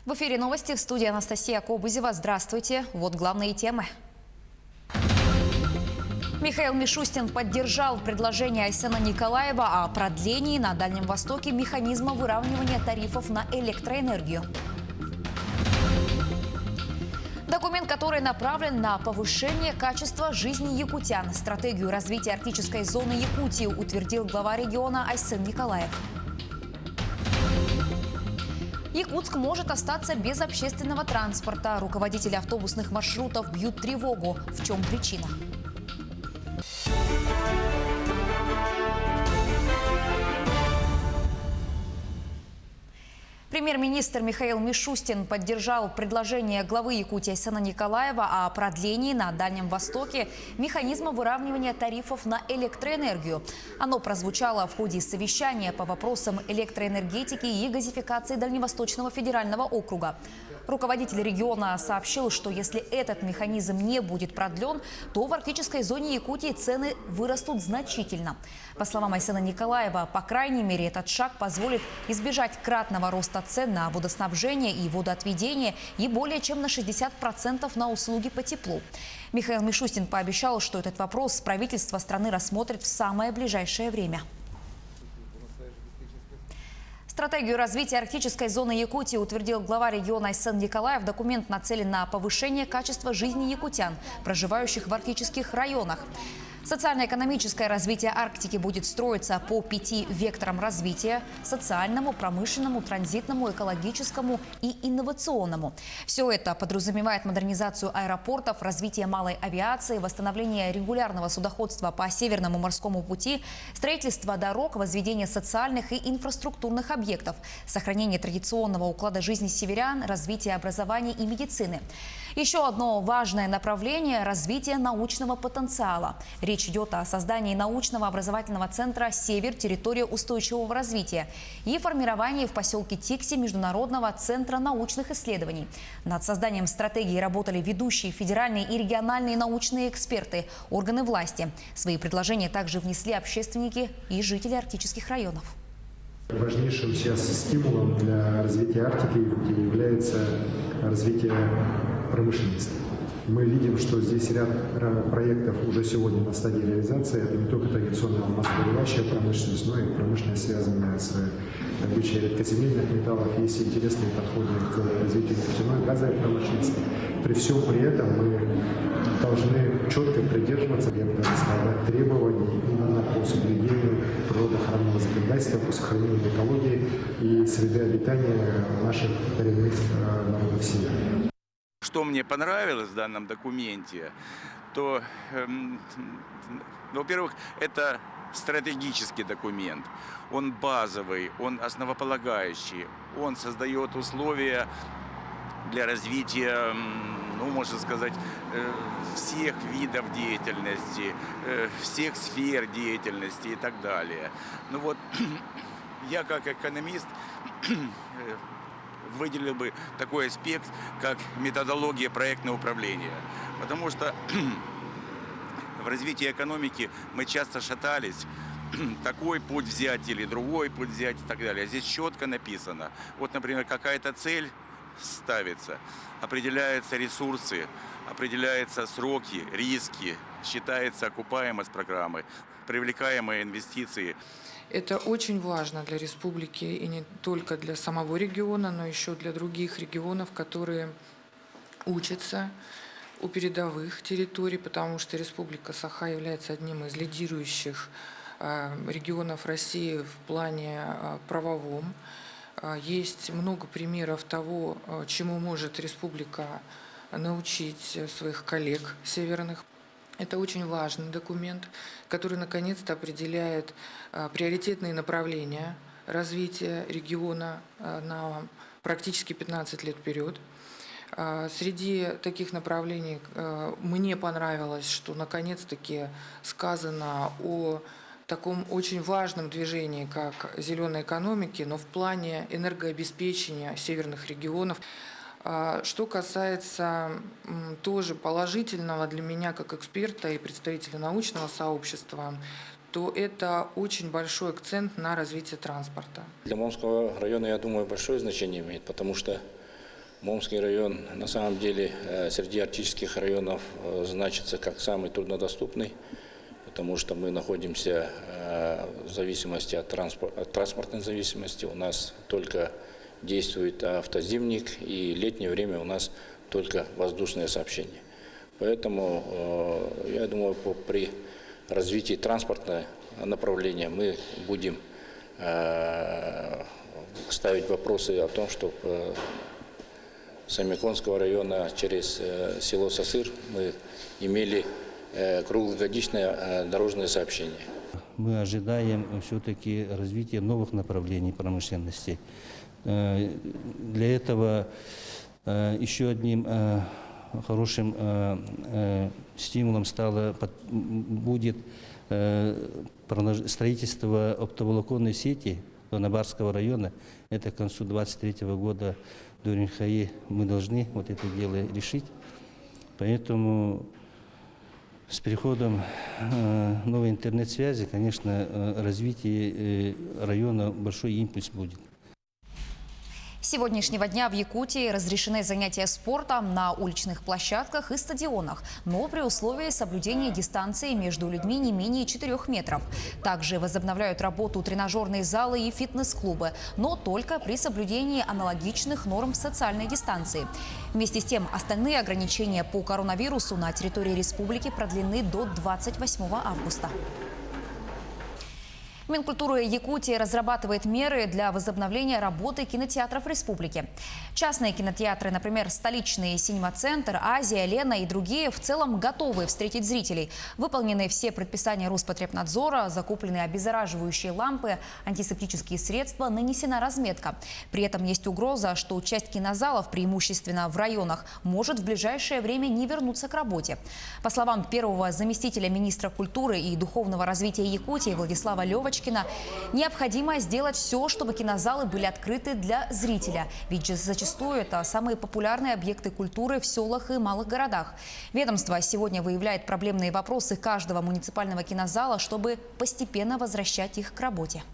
В эфире новости, в студии Анастасия Кобызева. Здравствуйте. Вот главные темы. Михаил Мишустин поддержал предложение Айсена Николаева о продлении на Дальнем Востоке механизма выравнивания тарифов на электроэнергию. Документ, который направлен на повышение качества жизни якутян. Стратегию развития арктической зоны Якутии утвердил глава региона Айсен Николаев. Якутск может остаться без общественного транспорта. Руководители автобусных маршрутов бьют тревогу. В чем причина? Премьер-министр Михаил Мишустин поддержал предложение главы Якутии Айсена Николаева о продлении на Дальнем Востоке механизма выравнивания тарифов на электроэнергию. Оно прозвучало в ходе совещания по вопросам электроэнергетики и газификации Дальневосточного федерального округа. Руководитель региона сообщил, что если этот механизм не будет продлен, то в арктической зоне Якутии цены вырастут значительно. По словам Айсена Николаева, по крайней мере, этот шаг позволит избежать кратного роста цен на водоснабжение и водоотведение и более чем на 60% на услуги по теплу. Михаил Мишустин пообещал, что этот вопрос правительство страны рассмотрит в самое ближайшее время. Стратегию развития арктической зоны Якутии утвердил глава региона Айсен Николаев. Документ нацелен на повышение качества жизни якутян, проживающих в арктических районах. Социально-экономическое развитие Арктики будет строиться по 5 векторам развития – социальному, промышленному, транзитному, экологическому и инновационному. Все это подразумевает модернизацию аэропортов, развитие малой авиации, восстановление регулярного судоходства по Северному морскому пути, строительство дорог, возведение социальных и инфраструктурных объектов, сохранение традиционного уклада жизни северян, развитие образования и медицины. Еще одно важное направление – развитие научного потенциала. Речь идет о создании научного образовательного центра «Север. Территория устойчивого развития» и формировании в поселке Тикси Международного центра научных исследований. Над созданием стратегии работали ведущие федеральные и региональные научные эксперты, органы власти. Свои предложения также внесли общественники и жители арктических районов. Важнейшим сейчас стимулом для развития Арктики является развитие промышленности. Мы видим, что здесь ряд проектов уже сегодня на стадии реализации. Это не только традиционная массовая промышленность, но и промышленность, связанная с добычей редкоземельных металлов. Есть интересные подходы к развитию нефтяной и газовой промышленности. При всем при этом мы должны четко придерживаться, я бы даже сказал, требований именно по соблюдению природоохранного законодательства, по сохранению экологии и среды обитания наших коренных народов Севера. Что мне понравилось в данном документе, то, во-первых, это стратегический документ. Он базовый, он основополагающий, он создает условия для развития, можно сказать, всех видов деятельности, всех сфер деятельности и так далее. Я как экономист выделил бы такой аспект, как методология проектного управления. Потому что в развитии экономики мы часто шатались, такой путь взять или другой путь взять и так далее. Здесь четко написано. Вот, например, какая-то цель ставится, определяются ресурсы, определяются сроки, риски, считается окупаемость программы, привлекаемые инвестиции. Это очень важно для республики и не только для самого региона, но еще для других регионов, которые учатся у передовых территорий, потому что Республика Саха является одним из лидирующих регионов России в плане правовом. Есть много примеров того, чему может республика научить своих коллег северных. Это очень важный документ, который наконец-то определяет приоритетные направления развития региона на практически 15 лет вперед. Среди таких направлений мне понравилось, что наконец-таки сказано о таком очень важном движении, как зеленой экономики, но в плане энергообеспечения северных регионов. Что касается тоже положительного для меня как эксперта и представителя научного сообщества, то это очень большой акцент на развитие транспорта. Для Момского района, я думаю, большое значение имеет, потому что Момский район на самом деле среди арктических районов значится как самый труднодоступный, потому что мы находимся в зависимости от транспортной зависимости. У нас только действует автозимник, и летнее время у нас только воздушное сообщение. Поэтому, я думаю, при развитии транспортного направления мы будем ставить вопросы о том, чтобы с Семиконского района через село Сосыр мы имели круглогодичное дорожное сообщение. Мы ожидаем все-таки развития новых направлений промышленности. Для этого еще одним хорошим стимулом будет строительство оптоволоконной сети Донабарского района. Это к концу 2023 года до РНХИ мы должны вот это дело решить. Поэтому с переходом новой интернет-связи, конечно, развитие района большой импульс будет. С сегодняшнего дня в Якутии разрешены занятия спортом на уличных площадках и стадионах, но при условии соблюдения дистанции между людьми не менее 4 метров. Также возобновляют работу тренажерные залы и фитнес-клубы, но только при соблюдении аналогичных норм социальной дистанции. Вместе с тем, остальные ограничения по коронавирусу на территории республики продлены до 28 августа. Минкультуры Якутии разрабатывает меры для возобновления работы кинотеатров республики. Частные кинотеатры, например, столичный «Синема-центр», «Азия», «Лена» и другие, в целом готовы встретить зрителей. Выполнены все предписания Роспотребнадзора, закуплены обеззараживающие лампы, антисептические средства, нанесена разметка. При этом есть угроза, что часть кинозалов, преимущественно в районах, может в ближайшее время не вернуться к работе. По словам первого заместителя министра культуры и духовного развития Якутии Владислава Левочкина, необходимо сделать все, чтобы кинозалы были открыты для зрителя. Ведь зачастую это самые популярные объекты культуры в селах и малых городах. Ведомство сегодня выявляет проблемные вопросы каждого муниципального кинозала, чтобы постепенно возвращать их к работе.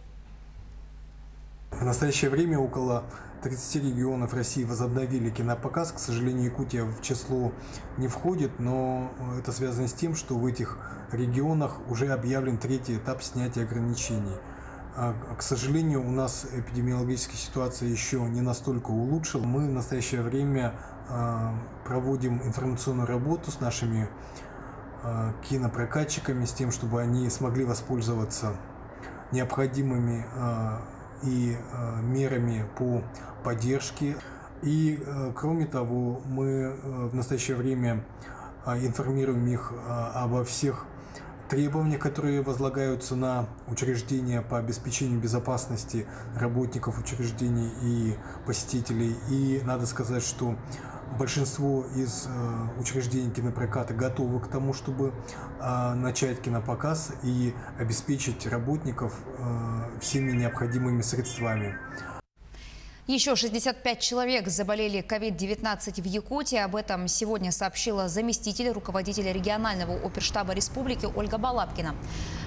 В настоящее время около 30 регионов России возобновили кинопоказ. К сожалению, Якутия в число не входит, но это связано с тем, что в этих регионах уже объявлен третий этап снятия ограничений. К сожалению, у нас эпидемиологическая ситуация еще не настолько улучшилась. Мы в настоящее время проводим информационную работу с нашими кинопрокатчиками, с тем, чтобы они смогли воспользоваться необходимыми и мерами по поддержке. И, кроме того, мы в настоящее время информируем их обо всех требованиях, которые возлагаются на учреждения по обеспечению безопасности работников учреждений и посетителей. И надо сказать, что большинство из учреждений кинопроката готовы к тому, чтобы начать кинопоказ и обеспечить работников всеми необходимыми средствами. Еще 65 человек заболели COVID-19 в Якутии. Об этом сегодня сообщила заместитель руководителя регионального оперштаба республики Ольга Балабкина.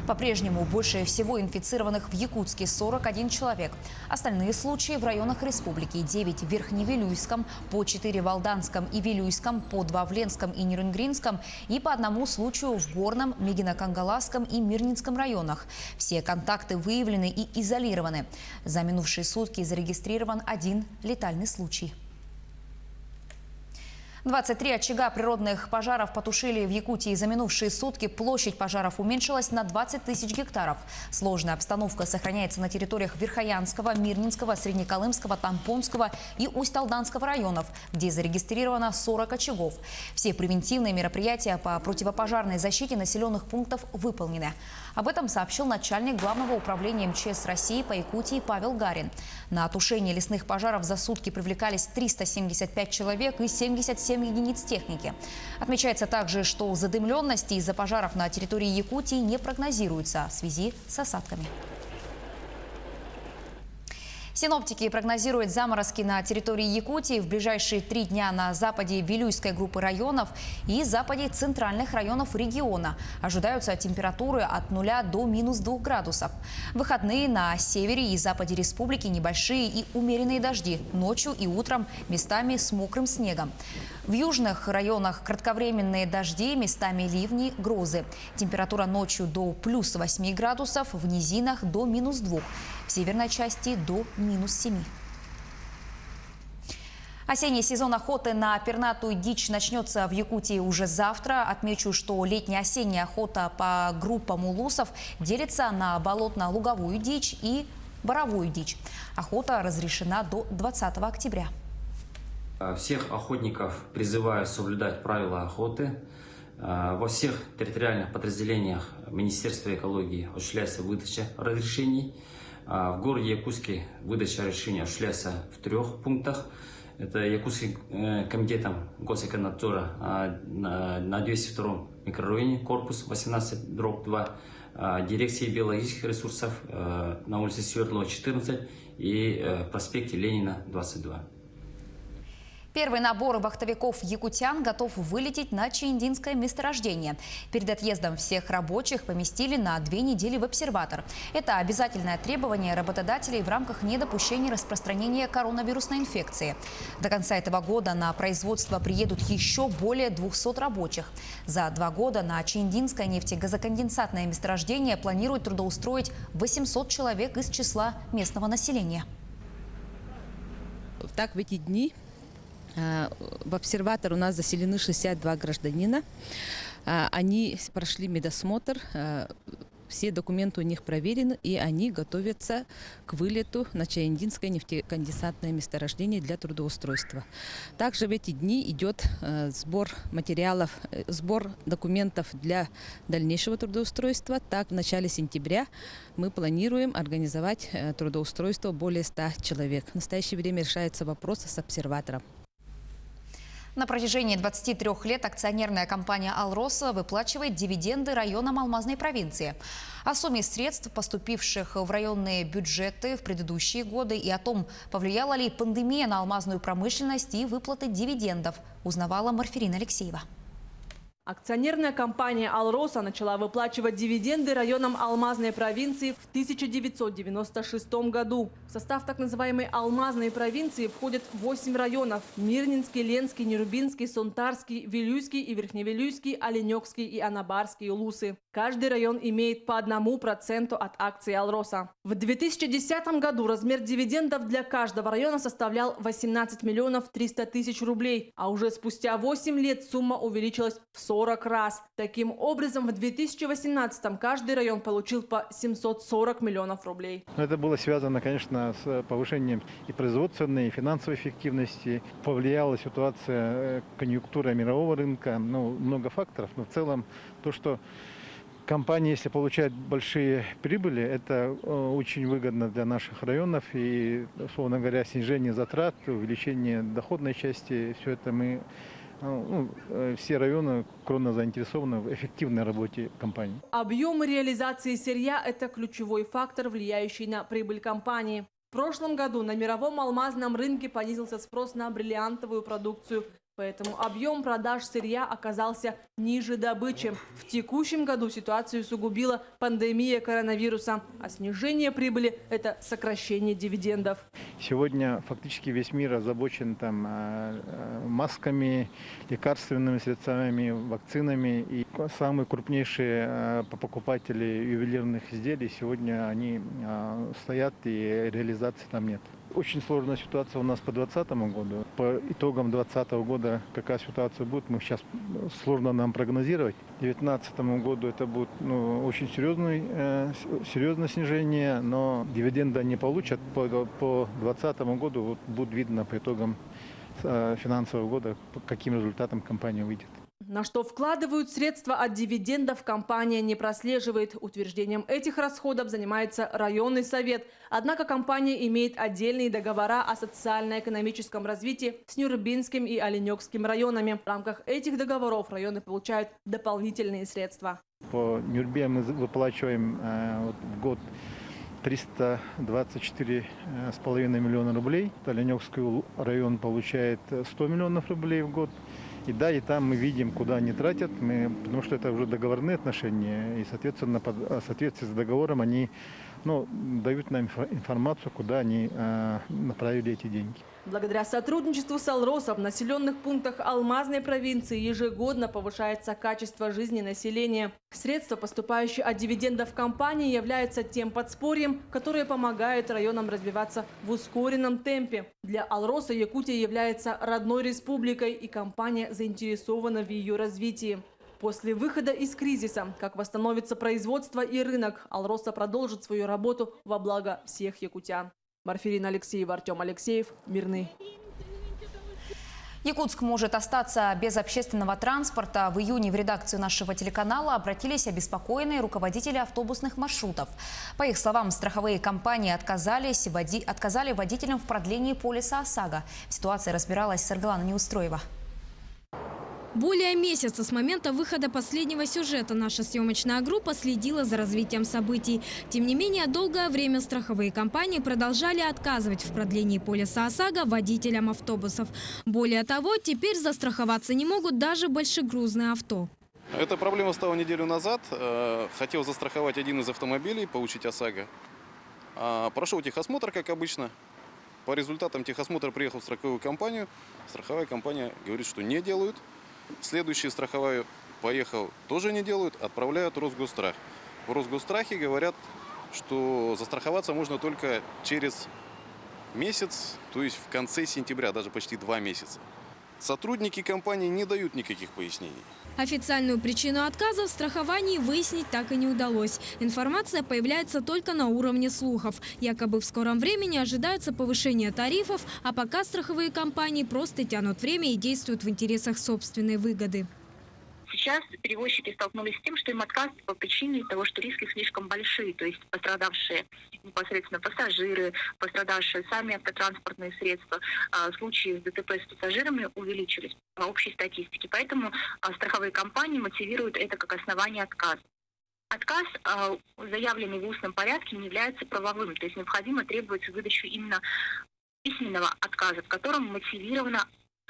По-прежнему больше всего инфицированных в Якутске 41 человек. Остальные случаи в районах республики: 9 в Верхневилюйском, по 4 в Алданском и Вилюйском, по 2 в Ленском и Нерюнгринском и по одному случаю в Горном, Мегино-Кангаласском и Мирнинском районах. Все контакты выявлены и изолированы. За минувшие сутки зарегистрирован 1 летальный случай. 23 очага природных пожаров потушили в Якутии за минувшие сутки. Площадь пожаров уменьшилась на 20 тысяч гектаров. Сложная обстановка сохраняется на территориях Верхоянского, Мирнинского, Среднеколымского, Тампонского и Усть-Алданского районов, где зарегистрировано 40 очагов. Все превентивные мероприятия по противопожарной защите населенных пунктов выполнены. Об этом сообщил начальник Главного управления МЧС России по Якутии Павел Гарин. На тушение лесных пожаров за сутки привлекались 375 человек и 77 единиц техники. Отмечается также, что задымленности из-за пожаров на территории Якутии не прогнозируется в связи с осадками. Синоптики прогнозируют заморозки на территории Якутии в ближайшие 3 дня на западе Вилюйской группы районов и западе центральных районов региона. Ожидаются температуры от 0 до -2 градусов. В выходные на севере и западе республики небольшие и умеренные дожди. Ночью и утром местами с мокрым снегом. В южных районах кратковременные дожди, местами ливни, грозы. Температура ночью до +8 градусов, в низинах до -2. В северной части до -7. Осенний сезон охоты на пернатую дичь начнется в Якутии уже завтра. Отмечу, что летне-осенняя охота по группам улусов делится на болотно-луговую дичь и боровую дичь. Охота разрешена до 20 октября. Всех охотников призываю соблюдать правила охоты. Во всех территориальных подразделениях Министерства экологии осуществляется выдача разрешений. В городе Якутске выдача разрешения осуществляется в 3 пунктах. Это Якутским комитетом Госэконадзора на 202 микрорайоне, корпус 18/2, дирекции биологических ресурсов на улице Свердлова, 14 и проспекте Ленина, 22. Первый набор вахтовиков-якутян готов вылететь на Чаиндинское месторождение. Перед отъездом всех рабочих поместили на 2 недели в обсерватор. Это обязательное требование работодателей в рамках недопущения распространения коронавирусной инфекции. До конца этого года на производство приедут еще более 200 рабочих. За 2 года на Чаиндинское нефтегазоконденсатное месторождение планируют трудоустроить 800 человек из числа местного населения. Так, в эти дни в обсерватор у нас заселены 62 гражданина. Они прошли медосмотр, все документы у них проверены, и они готовятся к вылету на Чаиндинское нефтеконденсатное месторождение для трудоустройства. Также в эти дни идет сбор материалов, сбор документов для дальнейшего трудоустройства. Так, в начале сентября мы планируем организовать трудоустройство более 100 человек. В настоящее время решается вопрос с обсерватором. На протяжении 23 лет акционерная компания «Алроса» выплачивает дивиденды районам Алмазной провинции. О сумме средств, поступивших в районные бюджеты в предыдущие годы, и о том, повлияла ли пандемия на алмазную промышленность и выплаты дивидендов, узнавала Марферина Алексеева. Акционерная компания «Алроса» начала выплачивать дивиденды районам Алмазной провинции в 1996 году. В состав так называемой Алмазной провинции входят 8 районов – Мирнинский, Ленский, Нерубинский, Сонтарский, Вилюйский и Верхневилюйский, Оленёкский и Анабарский улусы. Каждый район имеет по 1% от акций «Алроса». В 2010 году размер дивидендов для каждого района составлял 18 миллионов 300 тысяч рублей, а уже спустя 8 лет сумма увеличилась в 40 раз. Таким образом, в 2018-м каждый район получил по 740 миллионов рублей. Это было связано, конечно, с повышением и производственной, и финансовой эффективности. Повлияла ситуация, конъюнктура мирового рынка, много факторов. Но в целом то, что компания, если получает большие прибыли, это очень выгодно для наших районов. И, условно говоря, снижение затрат, увеличение доходной части, все это мы... все районы кровно заинтересованы в эффективной работе компании. Объем реализации сырья – это ключевой фактор, влияющий на прибыль компании. В прошлом году на мировом алмазном рынке понизился спрос на бриллиантовую продукцию. Поэтому объем продаж сырья оказался ниже добычи. В текущем году ситуацию усугубила пандемия коронавируса, а снижение прибыли – это сокращение дивидендов. Сегодня фактически весь мир озабочен масками, лекарственными средствами, вакцинами. И самые крупнейшие покупатели ювелирных изделий сегодня они стоят, и реализации там нет. Очень сложная ситуация у нас по 2020 году. По итогам 2020 года какая ситуация будет, мы сейчас сложно нам прогнозировать. К 2019 году это будет очень серьезное снижение, но дивиденды они получат. По 2020 году будет видно по итогам финансового года, по каким результатам компания выйдет. На что вкладывают средства от дивидендов, компания не прослеживает. Утверждением этих расходов занимается районный совет. Однако компания имеет отдельные договора о социально-экономическом развитии с Нерубинским и Оленёкским районами. В рамках этих договоров районы получают дополнительные средства. По Нюрбе мы выплачиваем в год 324,5 миллиона рублей. Оленевский район получает 100 миллионов рублей в год. И да, и там мы видим, куда они тратят, потому что это уже договорные отношения. И, соответственно, в соответствии с договором они дают нам информацию, куда они направили эти деньги. Благодаря сотрудничеству с «Алросом» в населенных пунктах Алмазной провинции ежегодно повышается качество жизни населения. Средства, поступающие от дивидендов компании, являются тем подспорьем, которое помогает районам развиваться в ускоренном темпе. Для «Алроса» Якутия является родной республикой, и компания заинтересована в ее развитии. После выхода из кризиса, как восстановится производство и рынок, «Алроса» продолжит свою работу во благо всех якутян. Марфирина Алексеева, Артем Алексеев, Мирный. Якутск может остаться без общественного транспорта. В июне в редакцию нашего телеканала обратились обеспокоенные руководители автобусных маршрутов. По их словам, страховые компании отказали водителям в продлении полиса ОСАГО. В ситуации разбиралась Саргалана Неустроева. Более месяца с момента выхода последнего сюжета наша съемочная группа следила за развитием событий. Тем не менее, долгое время страховые компании продолжали отказывать в продлении полиса ОСАГО водителям автобусов. Более того, теперь застраховаться не могут даже большегрузные авто. Эта проблема стала неделю назад. Хотел застраховать один из автомобилей, получить ОСАГО. Прошел техосмотр, как обычно. По результатам техосмотра приехал в страховую компанию. Страховая компания говорит, что не делают. Следующий страховой поехал, тоже не делают, отправляют в Росгосстрах. В Росгосстрахе говорят, что застраховаться можно только через месяц, то есть в конце сентября, даже почти 2 месяца. Сотрудники компании не дают никаких пояснений. Официальную причину отказа в страховании выяснить так и не удалось. Информация появляется только на уровне слухов. Якобы в скором времени ожидается повышение тарифов, а пока страховые компании просто тянут время и действуют в интересах собственной выгоды. Сейчас перевозчики столкнулись с тем, что им отказывают по причине того, что риски слишком большие. То есть пострадавшие непосредственно пассажиры, пострадавшие сами автотранспортные средства. Случаи с ДТП с пассажирами увеличились по общей статистике. Поэтому страховые компании мотивируют это как основание отказа. Отказ, заявленный в устном порядке, не является правовым. То есть необходимо требовать выдачу именно письменного отказа, в котором мотивировано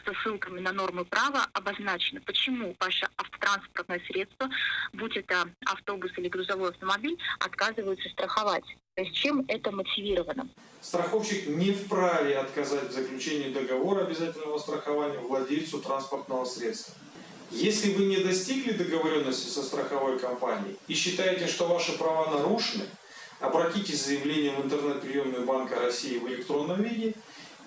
со ссылками на нормы права обозначено, почему ваше автотранспортное средство, будь это автобус или грузовой автомобиль, отказываются страховать. То есть чем это мотивировано? Страховщик не вправе отказать в заключении договора обязательного страхования владельцу транспортного средства. Если вы не достигли договоренности со страховой компанией и считаете, что ваши права нарушены, обратитесь с заявлением в интернет-приемную Банка России в электронном виде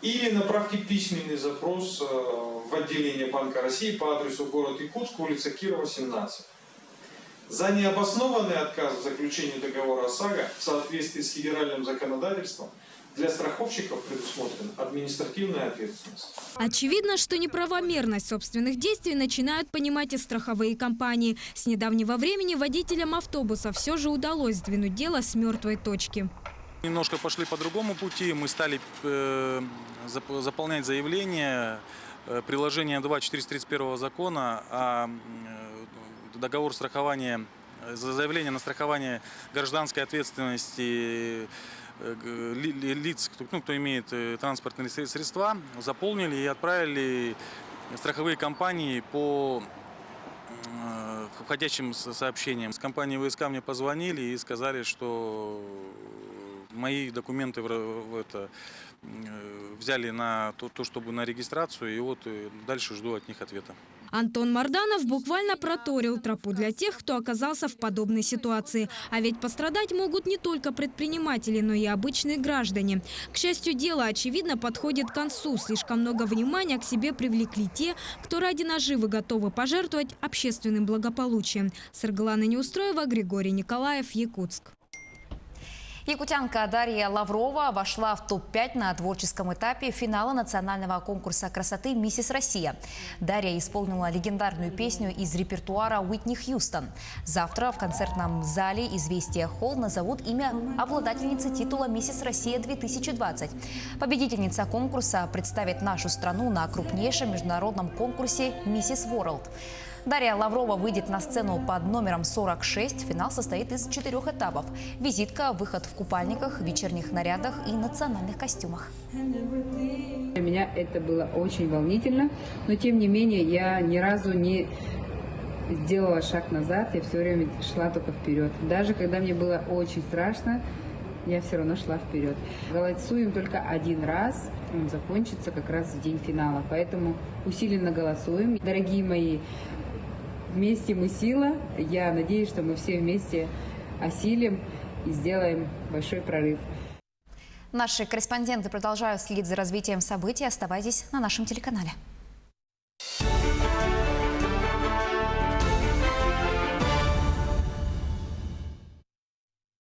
или направьте письменный запрос в отделение Банка России по адресу город Якутск, улица Кирова, 17. За необоснованный отказ в заключении договора ОСАГО в соответствии с федеральным законодательством для страховщиков предусмотрена административная ответственность. Очевидно, что неправомерность собственных действий начинают понимать и страховые компании. С недавнего времени водителям автобуса все же удалось сдвинуть дело с мертвой точки. Немножко пошли по другому пути. Мы стали заполнять заявление, приложение 2 431 закона о договор страхования, заявление на страхование гражданской ответственности лиц, кто имеет транспортные средства, заполнили и отправили страховые компании по входящим сообщениям. С компании ВСК мне позвонили и сказали, что мои документы взяли на то, чтобы на регистрацию, и вот дальше жду от них ответа. Антон Марданов буквально проторил тропу для тех, кто оказался в подобной ситуации. А ведь пострадать могут не только предприниматели, но и обычные граждане. К счастью, дело, очевидно, подходит к концу. Слишком много внимания к себе привлекли те, кто ради наживы готовы пожертвовать общественным благополучием. Саргалана Неустроева, Григорий Николаев, Якутск. Якутянка Дарья Лаврова вошла в топ-5 на творческом этапе финала национального конкурса красоты «Миссис Россия». Дарья исполнила легендарную песню из репертуара Уитни Хьюстон. Завтра в концертном зале «Известия Холл» назовут имя обладательницы титула «Миссис Россия-2020». Победительница конкурса представит нашу страну на крупнейшем международном конкурсе «Миссис Ворлд». Дарья Лаврова выйдет на сцену под номером 46. Финал состоит из 4 этапов. Визитка, выход в купальниках, вечерних нарядах и национальных костюмах. Для меня это было очень волнительно, но тем не менее я ни разу не сделала шаг назад, я все время шла только вперед. Даже когда мне было очень страшно, я все равно шла вперед. Голосуем только один раз, он закончится как раз в день финала, поэтому усиленно голосуем. Дорогие мои, вместе мы сила. Я надеюсь, что мы все вместе осилим и сделаем большой прорыв. Наши корреспонденты продолжают следить за развитием событий. Оставайтесь на нашем телеканале.